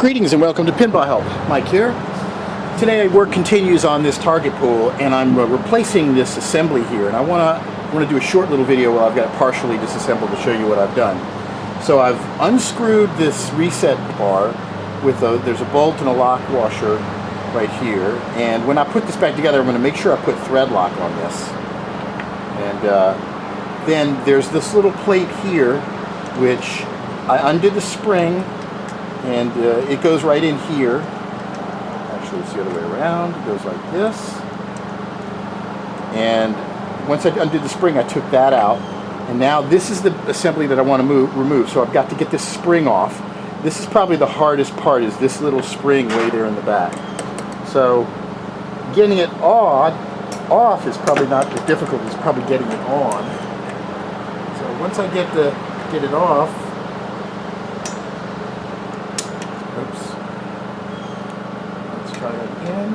Greetings and welcome to PinballHelp. Mike here. Today work continues on this target pool, and I'm replacing this assembly here, and I want to do a short little video where I've got it partially disassembled to show you what I've done. So I've unscrewed this reset bar with there's a bolt and a lock washer right here, and when I put this back together I'm going to make sure I put thread lock on this. And then there's this little plate here which I undid the spring, and it goes right in here. Actually, it's the other way around. It goes like this. And once I undid the spring, I took that out. And now this is the assembly that I want to remove. So I've got to get this spring off. This is probably the hardest part, is this little spring way there in the back. So getting it off is probably not as difficult as probably getting it on. So once I get it off, let's try that again.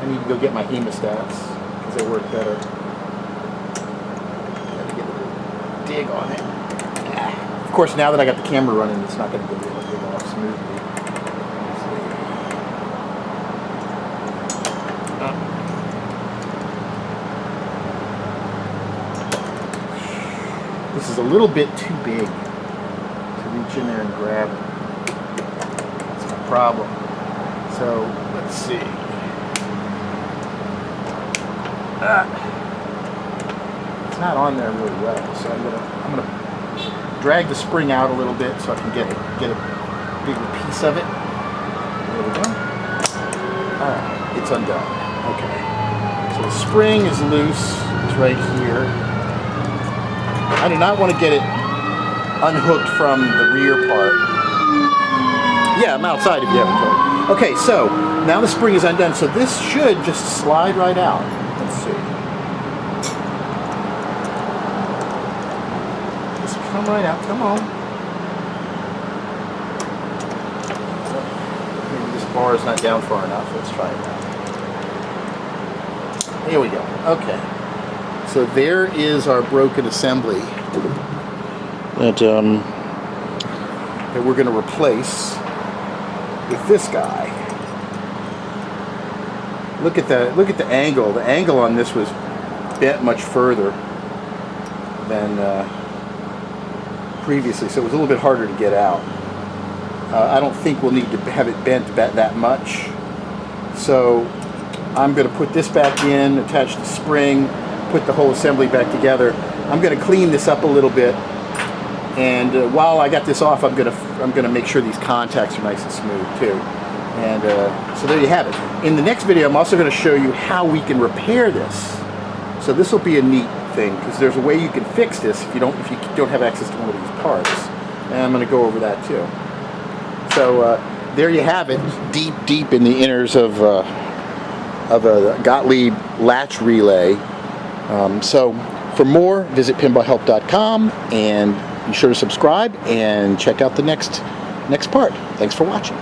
I need to go get my hemostats because they work better. Gotta get a little dig on it. Of course, now that I got the camera running, it's not going to be able to dig off smoothly. This is a little bit too big to reach in there and grab it. That's my problem. So let's see. It's not on there really well, so I'm gonna drag the spring out a little bit so I can get a bigger piece of it. There we go. All right, it's undone. Okay. So the spring is loose. It's right here. I do not want to get it unhooked from the rear part. Yeah, I'm outside if you haven't told. Okay, so now the spring is undone, so this should just slide right out. Let's see. Just come right out, come on. Maybe this bar is not down far enough. Let's try it out. Here we go. Okay. So there is our broken assembly that we're going to replace with this guy. Look at the angle. The angle on this was bent much further than previously, so it was a little bit harder to get out. I don't think we'll need to have it bent that much. So I'm going to put this back in, attach the spring, put the whole assembly back together. I'm going to clean this up a little bit, and while I got this off, I'm going to make sure these contacts are nice and smooth too. And so there you have it. In the next video, I'm also going to show you how we can repair this. So this will be a neat thing, because there's a way you can fix this if you don't have access to one of these parts. And I'm going to go over that too. So there you have it, deep in the inners of a Gottlieb latch relay. So for more, visit pinballhelp.com, and be sure to subscribe and check out the next part. Thanks for watching.